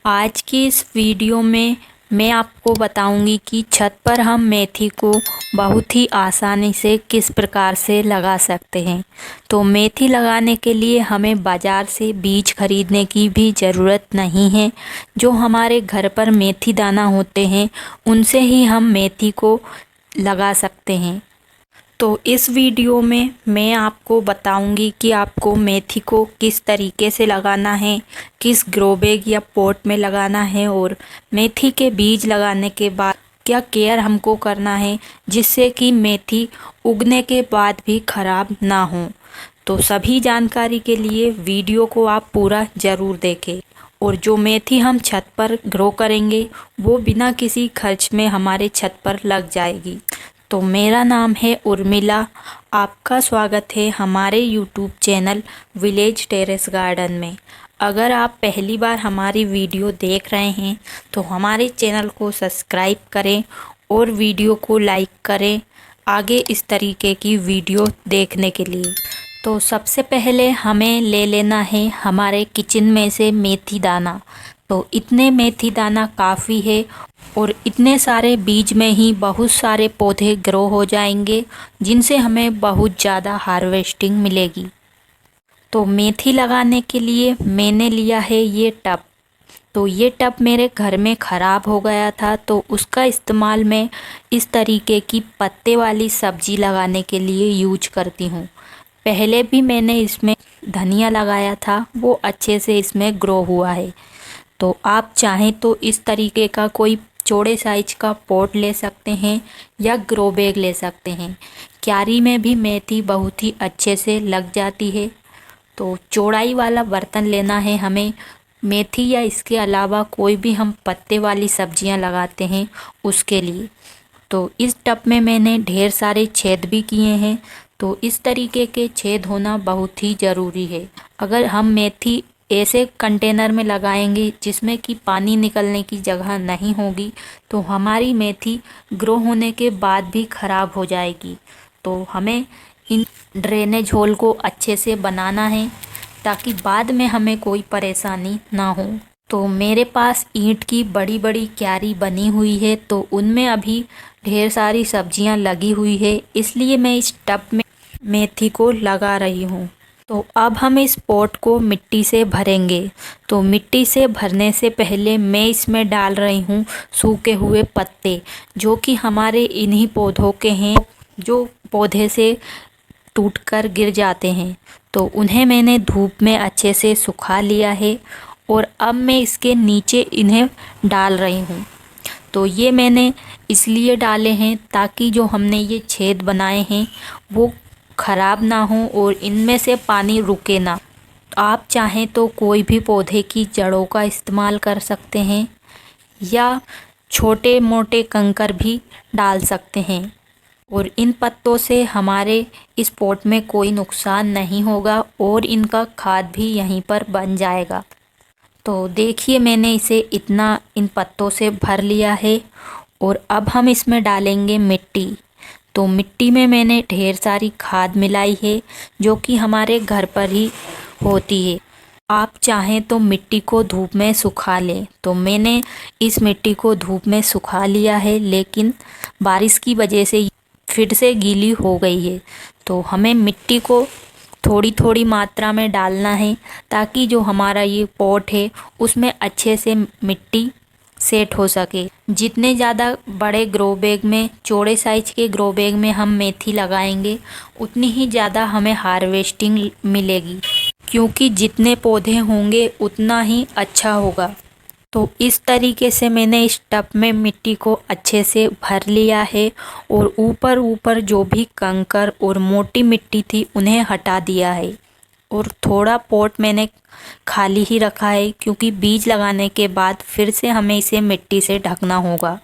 आज की इस वीडियो में मैं आपको बताऊंगी कि छत पर हम मेथी को बहुत ही आसानी से किस प्रकार से लगा सकते हैं। तो मेथी लगाने के लिए हमें बाज़ार से बीज खरीदने की भी ज़रूरत नहीं है। जो हमारे घर पर मेथी दाना होते हैं उनसे ही हम मेथी को लगा सकते हैं। तो इस वीडियो में मैं आपको बताऊंगी कि आपको मेथी को किस तरीके से लगाना है, किस ग्रो बैग या पॉट में लगाना है और मेथी के बीज लगाने के बाद क्या केयर हमको करना है जिससे कि मेथी उगने के बाद भी ख़राब ना हो। तो सभी जानकारी के लिए वीडियो को आप पूरा ज़रूर देखें और जो मेथी हम छत पर ग्रो करेंगे वो बिना किसी खर्च में हमारे छत पर लग जाएगी। तो मेरा नाम है उर्मिला। आपका स्वागत है हमारे YouTube channel village terrace garden में। अगर आप पहली बार हमारी वीडियो देख रहे हैं तो हमारे चैनल को सब्सक्राइब करें और वीडियो को लाइक करें आगे इस तरीके की वीडियो देखने के लिए। तो सबसे पहले हमें ले लेना है हमारे किचन में से मेथी दाना। तो इतने मेथी दाना काफ़ी है और इतने सारे बीज में ही बहुत सारे पौधे ग्रो हो जाएंगे जिनसे हमें बहुत ज़्यादा हार्वेस्टिंग मिलेगी। तो मेथी लगाने के लिए मैंने लिया है ये टब। तो ये टब मेरे घर में ख़राब हो गया था तो उसका इस्तेमाल मैं इस तरीके की पत्ते वाली सब्जी लगाने के लिए यूज करती हूँ। पहले भी मैंने इसमें धनिया लगाया था, वो अच्छे से इसमें ग्रो हुआ है। तो आप चाहें तो इस तरीके का कोई चौड़े साइज का पॉट ले सकते हैं या ग्रो बैग ले सकते हैं। क्यारी में भी मेथी बहुत ही अच्छे से लग जाती है। तो चौड़ाई वाला बर्तन लेना है हमें। मेथी या इसके अलावा कोई भी हम पत्ते वाली सब्जियां लगाते हैं उसके लिए। तो इस टब में मैंने ढेर सारे छेद भी किए हैं। तो इस तरीके के छेद होना बहुत ही ज़रूरी है। अगर हम मेथी ऐसे कंटेनर में लगाएंगे जिसमें कि पानी निकलने की जगह नहीं होगी तो हमारी मेथी ग्रो होने के बाद भी ख़राब हो जाएगी। तो हमें इन ड्रेनेज होल को अच्छे से बनाना है ताकि बाद में हमें कोई परेशानी ना हो। तो मेरे पास ईंट की बड़ी बड़ी क्यारी बनी हुई है तो उनमें अभी ढेर सारी सब्जियां लगी हुई है, इसलिए मैं इस टब में मेथी को लगा रही हूँ। तो अब हम इस पॉट को मिट्टी से भरेंगे। तो मिट्टी से भरने से पहले मैं इसमें डाल रही हूँ सूखे हुए पत्ते जो कि हमारे इन्हीं पौधों के हैं जो पौधे से टूटकर गिर जाते हैं। तो उन्हें मैंने धूप में अच्छे से सुखा लिया है और अब मैं इसके नीचे इन्हें डाल रही हूँ। तो ये मैंने इसलिए डाले हैं ताकि जो हमने ये छेद बनाए हैं वो ख़राब ना हो और इनमें से पानी रुके ना। आप चाहें तो कोई भी पौधे की जड़ों का इस्तेमाल कर सकते हैं या छोटे मोटे कंकर भी डाल सकते हैं और इन पत्तों से हमारे इस पॉट में कोई नुकसान नहीं होगा और इनका खाद भी यहीं पर बन जाएगा। तो देखिए मैंने इसे इतना इन पत्तों से भर लिया है और अब हम इसमें डालेंगे मिट्टी। तो मिट्टी में मैंने ढेर सारी खाद मिलाई है जो कि हमारे घर पर ही होती है। आप चाहें तो मिट्टी को धूप में सुखा लें। तो मैंने इस मिट्टी को धूप में सुखा लिया है लेकिन बारिश की वजह से फिर से गीली हो गई है। तो हमें मिट्टी को थोड़ी थोड़ी मात्रा में डालना है ताकि जो हमारा ये पॉट है उसमें अच्छे से मिट्टी सेट हो सके। जितने ज़्यादा बड़े ग्रो बैग में, चौड़े साइज के ग्रो बैग में हम मेथी लगाएंगे उतनी ही ज़्यादा हमें हार्वेस्टिंग मिलेगी क्योंकि जितने पौधे होंगे उतना ही अच्छा होगा। तो इस तरीके से मैंने इस टब में मिट्टी को अच्छे से भर लिया है और ऊपर ऊपर जो भी कंकर और मोटी मिट्टी थी उन्हें हटा दिया है और थोड़ा पॉट मैंने खाली ही रखा है क्योंकि बीज लगाने के बाद फिर से हमें इसे मिट्टी से ढकना होगा।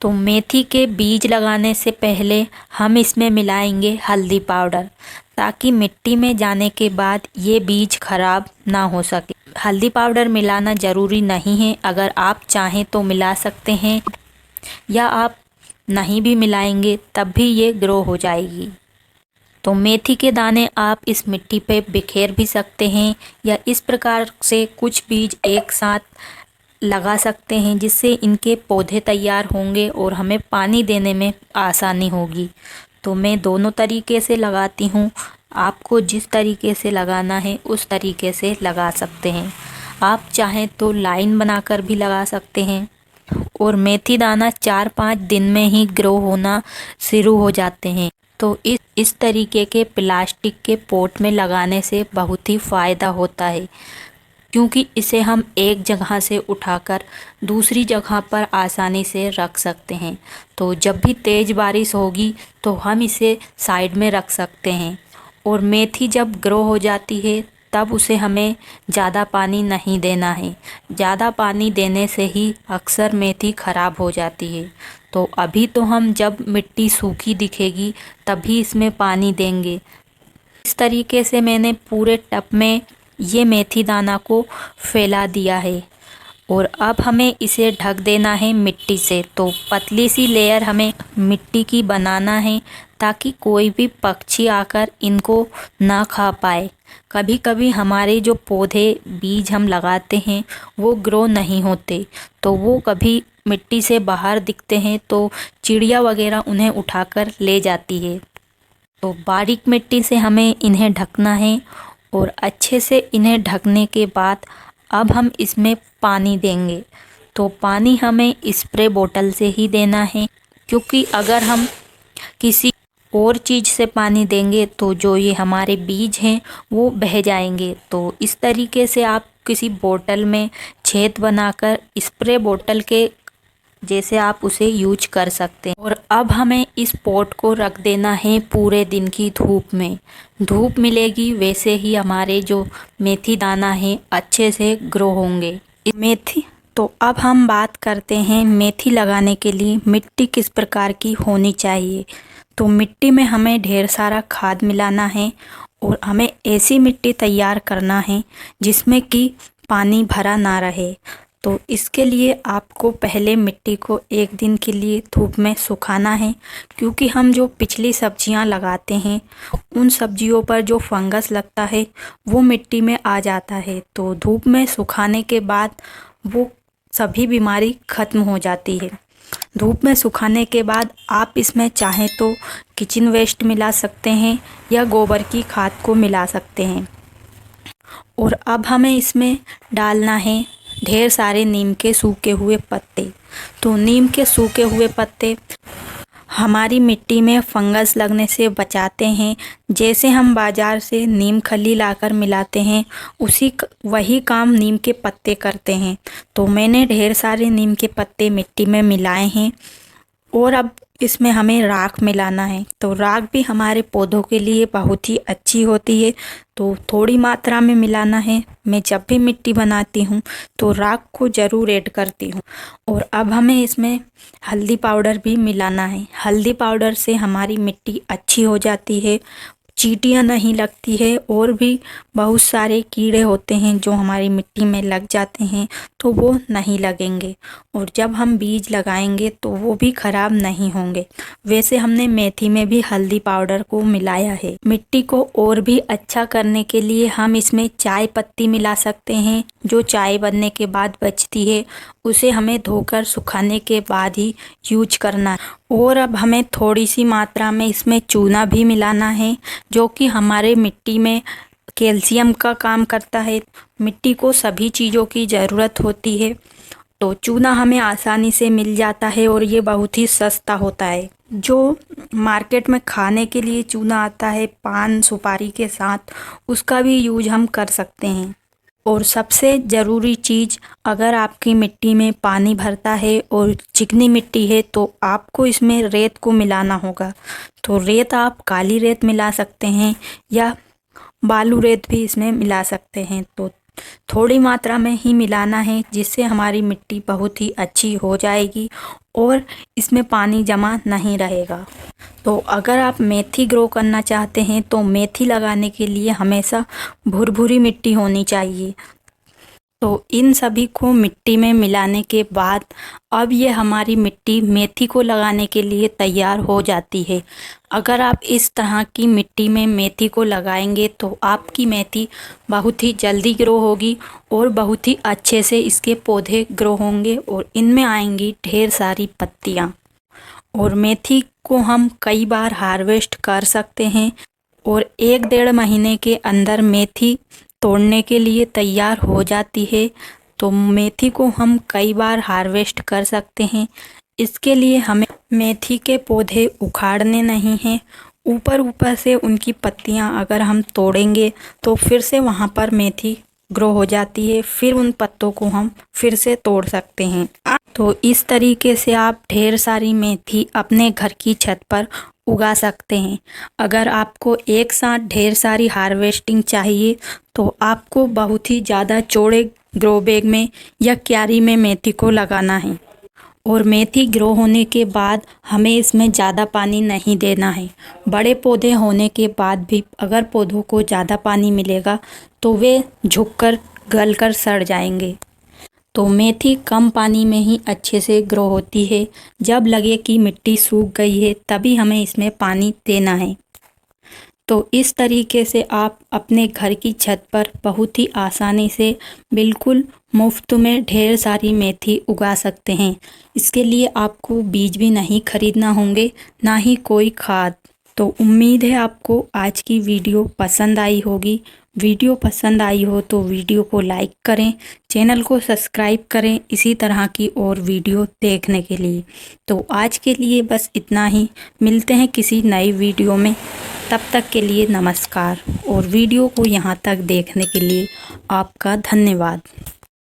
तो मेथी के बीज लगाने से पहले हम इसमें मिलाएंगे हल्दी पाउडर ताकि मिट्टी में जाने के बाद ये बीज खराब ना हो सके। हल्दी पाउडर मिलाना ज़रूरी नहीं है, अगर आप चाहें तो मिला सकते हैं या आप नहीं भी मिलाएंगे तब भी ये ग्रो हो जाएगी। तो मेथी के दाने आप इस मिट्टी पे बिखेर भी सकते हैं या इस प्रकार से कुछ बीज एक साथ लगा सकते हैं, जिससे इनके पौधे तैयार होंगे और हमें पानी देने में आसानी होगी। तो मैं दोनों तरीके से लगाती हूँ। आपको जिस तरीके से लगाना है उस तरीके से लगा सकते हैं। आप चाहें तो लाइन बनाकर भी लगा सकते हैं। और मेथी दाना 4-5 दिन में ही ग्रो होना शुरू हो जाते हैं। तो इस तरीके के प्लास्टिक के पॉट में लगाने से बहुत ही फ़ायदा होता है, क्योंकि इसे हम एक जगह से उठाकर दूसरी जगह पर आसानी से रख सकते हैं। तो जब भी तेज़ बारिश होगी तो हम इसे साइड में रख सकते हैं। और मेथी जब ग्रो हो जाती है तब उसे हमें ज़्यादा पानी नहीं देना है। ज़्यादा पानी देने से ही अक्सर मेथी ख़राब हो जाती है। तो अभी तो हम जब मिट्टी सूखी दिखेगी तभी इसमें पानी देंगे। इस तरीके से मैंने पूरे टब में ये मेथी दाना को फैला दिया है। और अब हमें इसे ढक देना है मिट्टी से। तो पतली सी लेयर हमें मिट्टी की बनाना है, ताकि कोई भी पक्षी आकर इनको ना खा पाए। कभी कभी हमारे जो पौधे बीज हम लगाते हैं वो ग्रो नहीं होते, तो वो कभी मिट्टी से बाहर दिखते हैं तो चिड़िया वगैरह उन्हें उठाकर ले जाती है। तो बारीक मिट्टी से हमें इन्हें ढकना है। और अच्छे से इन्हें ढकने के बाद अब हम इसमें पानी देंगे। तो पानी हमें स्प्रे बोतल से ही देना है, क्योंकि अगर हम किसी और चीज़ से पानी देंगे तो जो ये हमारे बीज हैं वो बह जाएंगे। तो इस तरीके से आप किसी बोतल में छेद बनाकर स्प्रे बोतल के जैसे आप उसे यूज कर सकते हैं। और अब हमें इस पॉट को रख देना है पूरे दिन की धूप में। धूप मिलेगी वैसे ही हमारे जो मेथी दाना है अच्छे से ग्रो होंगे। मेथी तो अब हम बात करते हैं मेथी लगाने के लिए मिट्टी किस प्रकार की होनी चाहिए। तो मिट्टी में हमें ढेर सारा खाद मिलाना है और हमें ऐसी मिट्टी तैयार करना है जिसमें कि पानी भरा ना रहे। तो इसके लिए आपको पहले मिट्टी को एक दिन के लिए धूप में सुखाना है, क्योंकि हम जो पिछली सब्जियां लगाते हैं उन सब्जियों पर जो फंगस लगता है वो मिट्टी में आ जाता है। तो धूप में सुखाने के बाद वो सभी बीमारी खत्म हो जाती है। धूप में सुखाने के बाद आप इसमें चाहें तो किचन वेस्ट मिला सकते हैं या गोबर की खाद को मिला सकते हैं। और अब हमें इसमें डालना है ढेर सारे नीम के सूखे हुए पत्ते। तो नीम के सूखे हुए पत्ते हमारी मिट्टी में फंगस लगने से बचाते हैं। जैसे हम बाज़ार से नीम खली लाकर मिलाते हैं वही काम नीम के पत्ते करते हैं। तो मैंने ढेर सारे नीम के पत्ते मिट्टी में मिलाए हैं। और अब इसमें हमें राख मिलाना है। तो राख भी हमारे पौधों के लिए बहुत ही अच्छी होती है, तो थोड़ी मात्रा में मिलाना है। मैं जब भी मिट्टी बनाती हूँ तो राख को ज़रूर ऐड करती हूँ। और अब हमें इसमें हल्दी पाउडर भी मिलाना है। हल्दी पाउडर से हमारी मिट्टी अच्छी हो जाती है, चींटियाँ नहीं लगती है और भी बहुत सारे कीड़े होते हैं जो हमारी मिट्टी में लग जाते हैं तो वो नहीं लगेंगे। और जब हम बीज लगाएंगे तो वो भी खराब नहीं होंगे। वैसे हमने मेथी में भी हल्दी पाउडर को मिलाया है। मिट्टी को और भी अच्छा करने के लिए हम इसमें चाय पत्ती मिला सकते हैं। जो चाय बनने के बाद बचती है उसे हमें धोकर सुखाने के बाद ही यूज करना है। और अब हमें थोड़ी सी मात्रा में इसमें चूना भी मिलाना है, जो कि हमारे मिट्टी में कैल्शियम का काम करता है। मिट्टी को सभी चीज़ों की ज़रूरत होती है, तो चूना हमें आसानी से मिल जाता है और ये बहुत ही सस्ता होता है। जो मार्केट में खाने के लिए चूना आता है पान सुपारी के साथ, उसका भी यूज हम कर सकते हैं। और सबसे ज़रूरी चीज़, अगर आपकी मिट्टी में पानी भरता है और चिकनी मिट्टी है तो आपको इसमें रेत को मिलाना होगा। तो रेत आप काली रेत मिला सकते हैं या बालू रेत भी इसमें मिला सकते हैं। तो थोड़ी मात्रा में ही मिलाना है, जिससे हमारी मिट्टी बहुत ही अच्छी हो जाएगी और इसमें पानी जमा नहीं रहेगा। तो अगर आप मेथी ग्रो करना चाहते हैं तो मेथी लगाने के लिए हमेशा भुरभुरी मिट्टी होनी चाहिए। तो इन सभी को मिट्टी में मिलाने के बाद अब ये हमारी मिट्टी मेथी को लगाने के लिए तैयार हो जाती है। अगर आप इस तरह की मिट्टी में मेथी को लगाएंगे तो आपकी मेथी बहुत ही जल्दी ग्रो होगी और बहुत ही अच्छे से इसके पौधे ग्रो होंगे और इनमें आएंगी ढेर सारी पत्तियाँ। और मेथी को हम कई बार हार्वेस्ट कर सकते हैं और 1-1.5 महीने के अंदर मेथी तोड़ने के लिए तैयार हो जाती है। तो मेथी को हम कई बार हार्वेस्ट कर सकते हैं। इसके लिए हमें मेथी के पौधे उखाड़ने नहीं हैं। ऊपर ऊपर से उनकी पत्तियां अगर हम तोड़ेंगे तो फिर से वहां पर मेथी ग्रो हो जाती है, फिर उन पत्तों को हम फिर से तोड़ सकते हैं। तो इस तरीके से आप ढेर सारी मेथी अपने घर की छत पर उगा सकते हैं। अगर आपको एक साथ ढेर सारी हार्वेस्टिंग चाहिए तो आपको बहुत ही ज़्यादा चौड़े ग्रो बैग में या क्यारी में मेथी को लगाना है। और मेथी ग्रो होने के बाद हमें इसमें ज़्यादा पानी नहीं देना है। बड़े पौधे होने के बाद भी अगर पौधों को ज़्यादा पानी मिलेगा तो वे झुककर गलकर सड़ जाएंगे। तो मेथी कम पानी में ही अच्छे से ग्रो होती है। जब लगे कि मिट्टी सूख गई है तभी हमें इसमें पानी देना है। तो इस तरीके से आप अपने घर की छत पर बहुत ही आसानी से बिल्कुल मुफ्त में ढेर सारी मेथी उगा सकते हैं। इसके लिए आपको बीज भी नहीं खरीदना होंगे, ना ही कोई खाद। तो उम्मीद है आपको आज की वीडियो पसंद आई होगी। वीडियो पसंद आई हो तो वीडियो को लाइक करें, चैनल को सब्सक्राइब करें इसी तरह की और वीडियो देखने के लिए। तो आज के लिए बस इतना ही। मिलते हैं किसी नई वीडियो में। तब तक के लिए नमस्कार और वीडियो को यहाँ तक देखने के लिए आपका धन्यवाद।